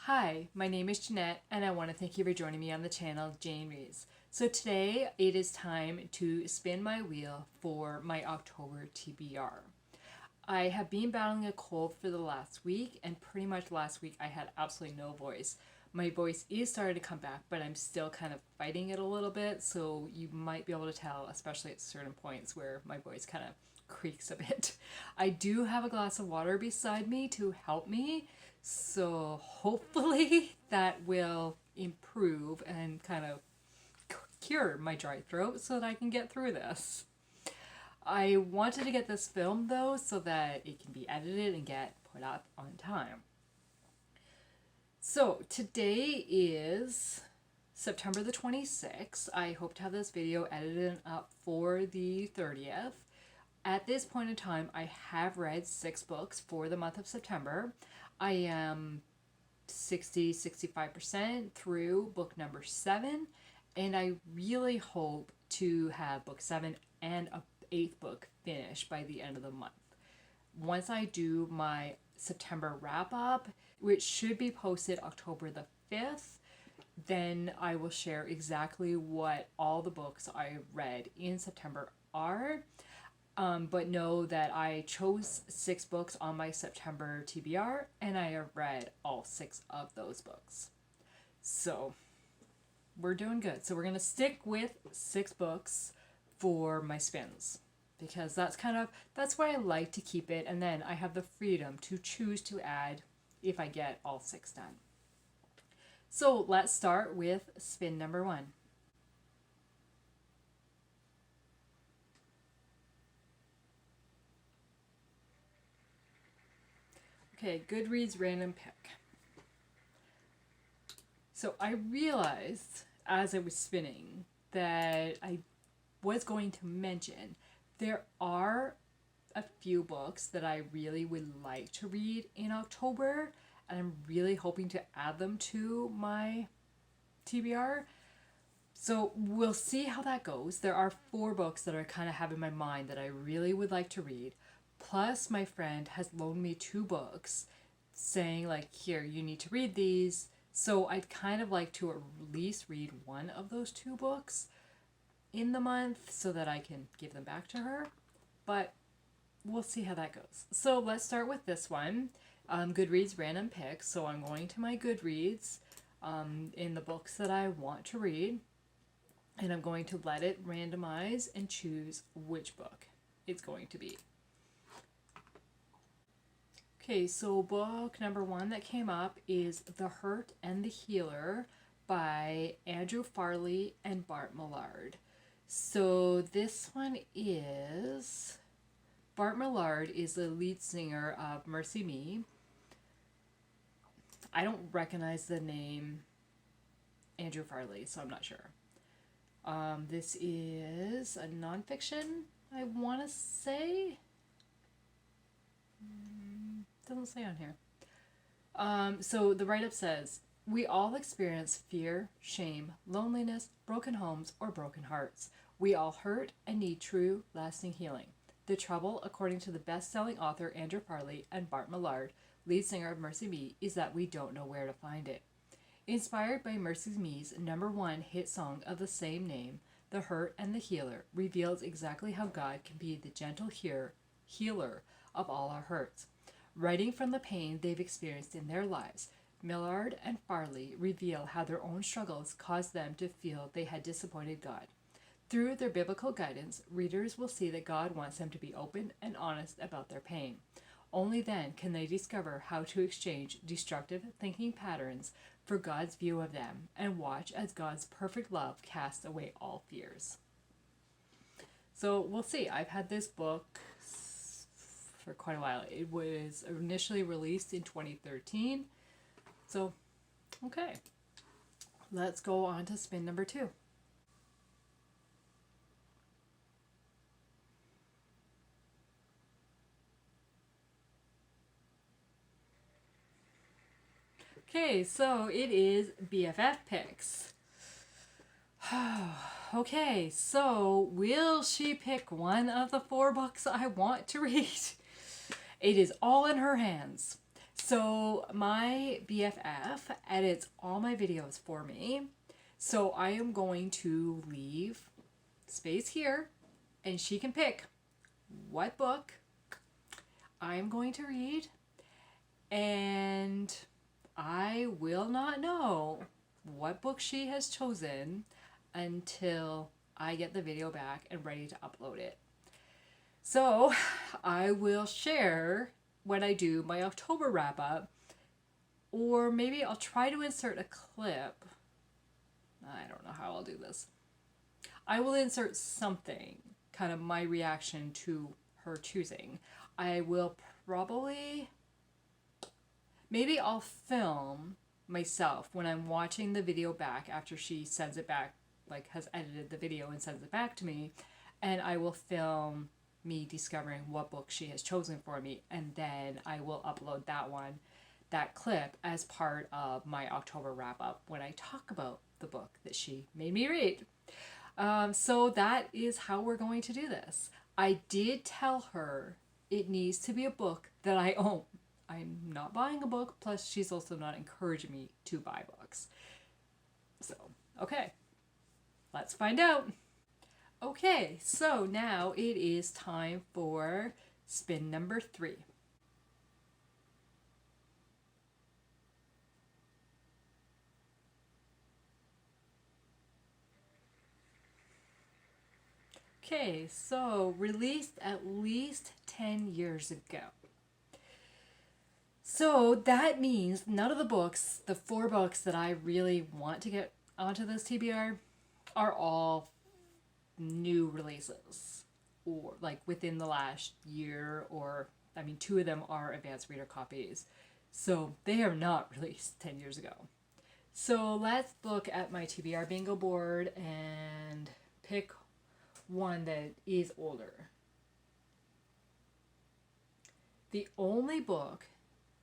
Hi, my name is Jeanette, and I want to thank you for joining me on the channel Jane Reads. So today it is time to spin my wheel for my October TBR. I have been battling a cold for the last week, and pretty much last week I had absolutely no voice. My voice is starting to come back, but I'm still kind of fighting it a little bit, so you might be able to tell, especially at certain points where my voice kind of creaks a bit. I do have a glass of water beside me to help me, so hopefully that will improve and kind of cure my dry throat so that I can get through this. I wanted to get this filmed though so that it can be edited and get put up on time. So today is September the 26th. I hope to have this video edited and up for the 30th. At this point in time, I have read 6 books for the month of September. I am 65% through book number 7, and I really hope to have book 7 and a 8th book finished by the end of the month. Once I do my September wrap up, which should be posted October the 5th, then I will share exactly what all the books I read in September are. But know that I chose 6 books on my September TBR, and I have read all 6 of those books. So we're doing good. So we're going to stick with 6 books for my spins, because that's where I like to keep it, and then I have the freedom to choose to add if I get all 6 done. So let's start with spin number 1. Okay, Goodreads random pick. So I realized as I was spinning that I was going to mention there are a few books that I really would like to read in October, and I'm really hoping to add them to my TBR. So we'll see how that goes. There are 4 books that I kind of have in my mind that I really would like to read. Plus, my friend has loaned me 2 books saying, like, here, you need to read these. So I'd kind of like to at least read one of those 2 books in the month so that I can give them back to her. But we'll see how that goes. So let's start with this one, Goodreads random pick. So I'm going to my Goodreads in the books that I want to read, and I'm going to let it randomize and choose which book it's going to be. Okay, so book number 1 that came up is The Hurt and the Healer by Andrew Farley and Bart Millard. So this one is, Bart Millard is the lead singer of Mercy Me. I don't recognize the name Andrew Farley, so I'm not sure. This is a nonfiction, I want to say. Doesn't say on here. So the write-up says, we all experience fear, shame, loneliness, broken homes, or broken hearts. We all hurt and need true, lasting healing. The trouble, according to the best-selling author Andrew Farley and Bart Millard, lead singer of Mercy Me, is that we don't know where to find it. Inspired by Mercy Me's #1 hit song of the same name, The Hurt and the Healer reveals exactly how God can be the gentle healer of all our hurts. Writing from the pain they've experienced in their lives, Millard and Farley reveal how their own struggles caused them to feel they had disappointed God. Through their biblical guidance, readers will see that God wants them to be open and honest about their pain. Only then can they discover how to exchange destructive thinking patterns for God's view of them, and watch as God's perfect love casts away all fears. So we'll see. I've had this book for quite a while. It was initially released in 2013. So, okay. Let's go on to spin number 2. Okay, so it is BFF picks. Okay, so will she pick one of the 4 books I want to read? It is all in her hands. So my BFF edits all my videos for me. So I am going to leave space here and she can pick what book I'm going to read, and I will not know what book she has chosen until I get the video back and ready to upload it. So I will share when I do my October wrap up, or maybe I'll try to insert a clip. I don't know how I'll do this. I will insert something, kind of my reaction to her choosing. I will probably, maybe I'll film myself when I'm watching the video back after she sends it back, like has edited the video and sends it back to me, and I will film me discovering what book she has chosen for me, and then I will upload that clip as part of my October wrap up when I talk about the book that she made me read. So that is how we're going to do this. I did tell her it needs to be a book that I own. I'm not buying a book, plus she's also not encouraging me to buy books. So, okay, let's find out. Okay, so now it is time for spin number 3. Okay, so released at least 10 years ago. So that means none of the books, the 4 books that I really want to get onto this TBR, are all new releases, or like within the last year, or I mean 2 of them are advanced reader copies. So they are not released 10 years ago. So let's look at my TBR bingo board and pick one that is older. The only book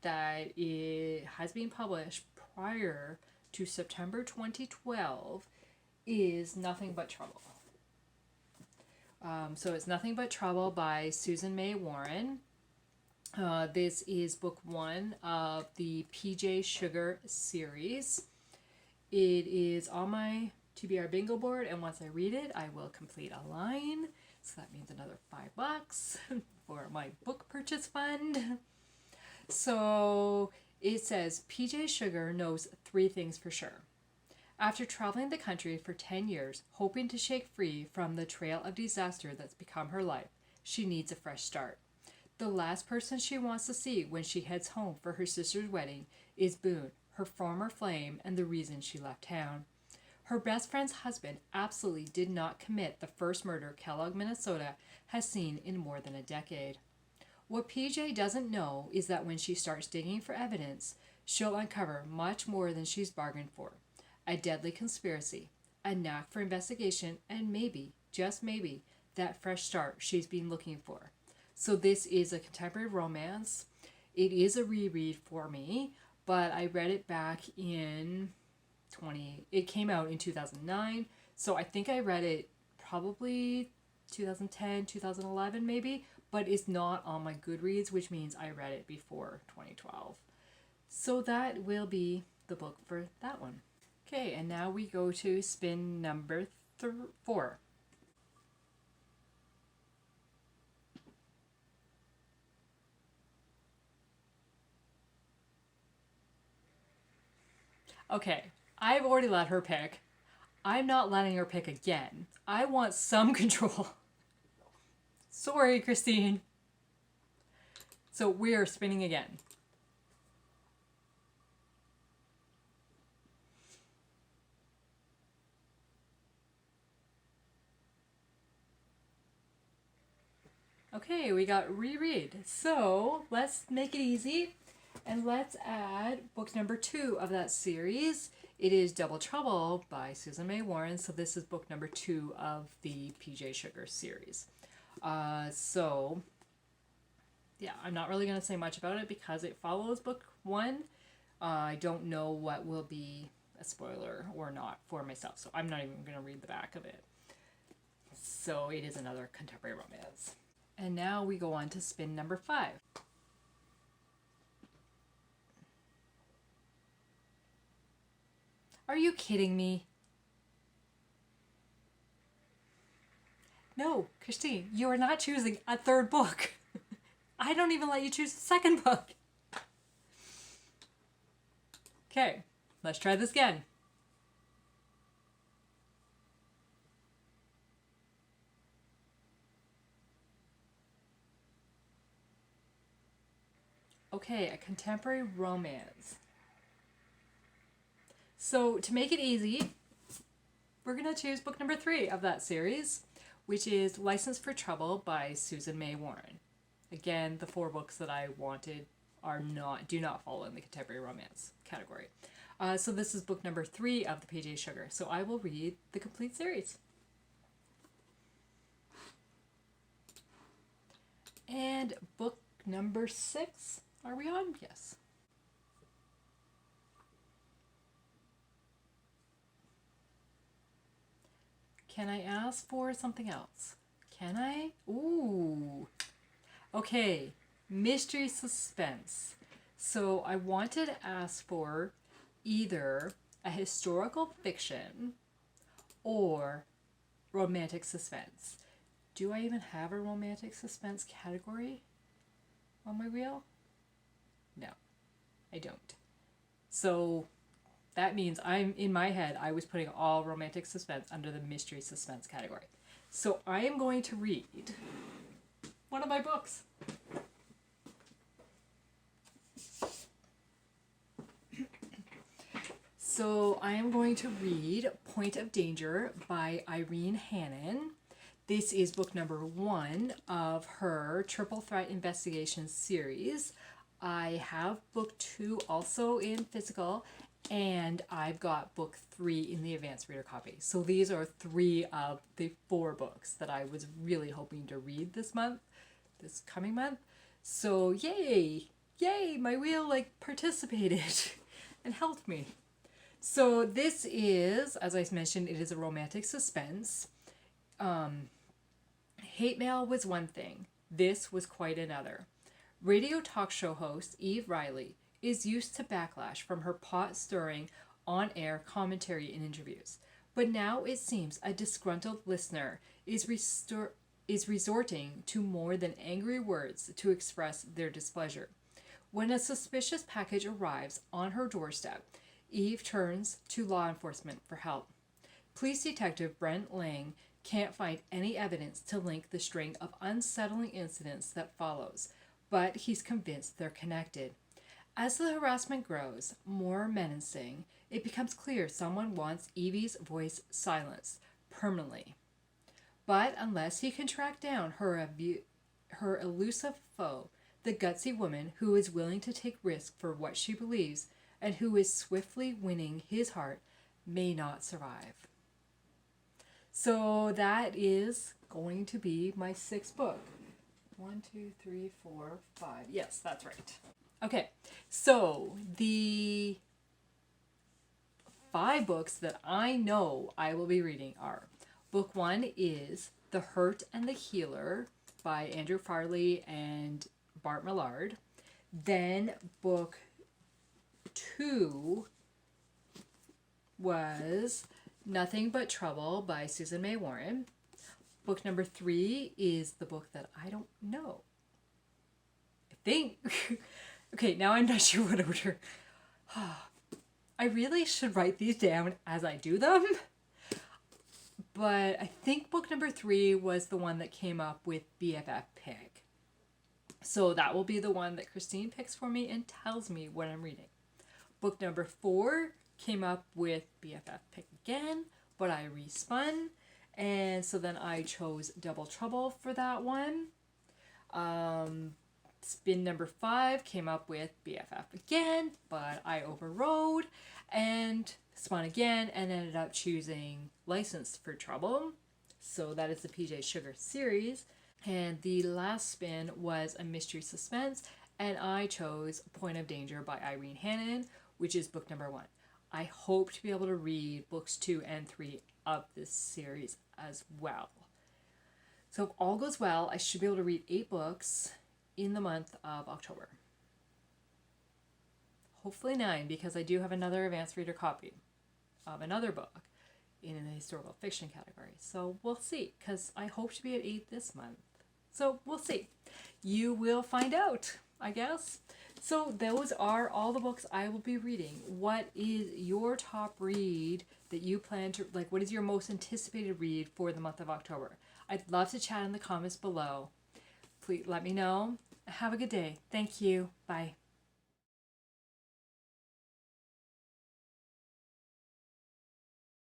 that has been published prior to September 2012 is Nothing But Trouble. So it's Nothing But Trouble by Susan May Warren. This is book 1 of the PJ Sugar series. It is on my TBR bingo board, and once I read it, I will complete a line. So that means another $5 for my book purchase fund. So it says, PJ Sugar knows 3 things for sure. After traveling the country for 10 years, hoping to shake free from the trail of disaster that's become her life, she needs a fresh start. The last person she wants to see when she heads home for her sister's wedding is Boone, her former flame and the reason she left town. Her best friend's husband absolutely did not commit the first murder Kellogg, Minnesota has seen in more than a decade. What PJ doesn't know is that when she starts digging for evidence, she'll uncover much more than she's bargained for. A deadly conspiracy, a knack for investigation, and maybe, just maybe, that fresh start she's been looking for. So this is a contemporary romance. It is a reread for me, but I read it back in it came out in 2009, so I think I read it probably 2010, 2011 maybe, but it's not on my Goodreads, which means I read it before 2012. So that will be the book for that one. Okay, and now we go to spin number 4. Okay, I've already let her pick. I'm not letting her pick again. I want some control. Sorry, Christine. So we're spinning again. Okay, we got reread. So let's make it easy and let's add book number 2 of that series. It is Double Trouble by Susan May Warren. So this is book number 2 of the PJ Sugar series. So yeah, I'm not really going to say much about it because it follows book 1. I don't know what will be a spoiler or not for myself, so I'm not even going to read the back of it. So it is another contemporary romance. And now we go on to spin number 5. Are you kidding me? No, Christine, you are not choosing a third book. I don't even let you choose a second book. Okay, let's try this again. Okay, a contemporary romance. So to make it easy, we're going to choose book number 3 of that series, which is License for Trouble by Susan May Warren. Again, the 4 books that I wanted do not fall in the contemporary romance category. So this is book number 3 of the PJ Sugar. So I will read the complete series. And book number 6, are we on? Yes. Can I ask for something else? Can I? Ooh. Okay, mystery suspense. So I wanted to ask for either a historical fiction or romantic suspense. Do I even have a romantic suspense category on my wheel? No, I don't. So that means in my head, I was putting all romantic suspense under the mystery suspense category. So I am going to read one of my books. So I am going to read Point of Danger by Irene Hannon. This is book number 1 of her Triple Threat Investigation series. I have book 2 also in physical, and I've got book 3 in the advanced reader copy. So these are 3 of the 4 books that I was really hoping to read this coming month. So yay, my wheel participated and helped me. So this is, as I mentioned, it is a romantic suspense. Hate mail was one thing. This was quite another. Radio talk show host Eve Riley is used to backlash from her pot-stirring on-air commentary in interviews. But now it seems a disgruntled listener is resorting to more than angry words to express their displeasure. When a suspicious package arrives on her doorstep, Eve turns to law enforcement for help. Police Detective Brent Lang can't find any evidence to link the string of unsettling incidents that follows, but he's convinced they're connected. As the harassment grows more menacing, it becomes clear someone wants Evie's voice silenced permanently. But unless he can track down her elusive foe, the gutsy woman who is willing to take risks for what she believes and who is swiftly winning his heart may not survive. So that is going to be my 6th book. 1, 2, 3, 4, 5. Yes, that's right. Okay, so the 5 books that I know I will be reading are: book 1 is The Hurt and the Healer by Andrew Farley and Bart Millard. Then book 2 was Nothing But Trouble by Susan May Warren. Book number 3 is the book that I don't know. I think. Okay, now I'm not sure what order. I really should write these down as I do them. But I think book number 3 was the one that came up with BFF pick. So that will be the one that Christine picks for me and tells me what I'm reading. Book number 4 came up with BFF pick again, but I respun. And so then I chose Double Trouble for that one. Spin number 5 came up with BFF again, but I overrode and spun again and ended up choosing License for Trouble. So that is the PJ Sugar series. And the last spin was a mystery suspense, and I chose Point of Danger by Irene Hannon, which is book number 1. I hope to be able to read books 2 and 3 of this series as well. So if all goes well, I should be able to read 8 books in the month of October. Hopefully 9, because I do have another advanced reader copy. of another book in the historical fiction category. So we'll see, because I hope to be at 8 this month. So we'll see. You will find out, I guess. So those are all the books I will be reading. What is your top read that you plan to, like, what is your most anticipated read for the month of October? I'd love to chat in the comments below. Please let me know. Have a good day. Thank you. Bye.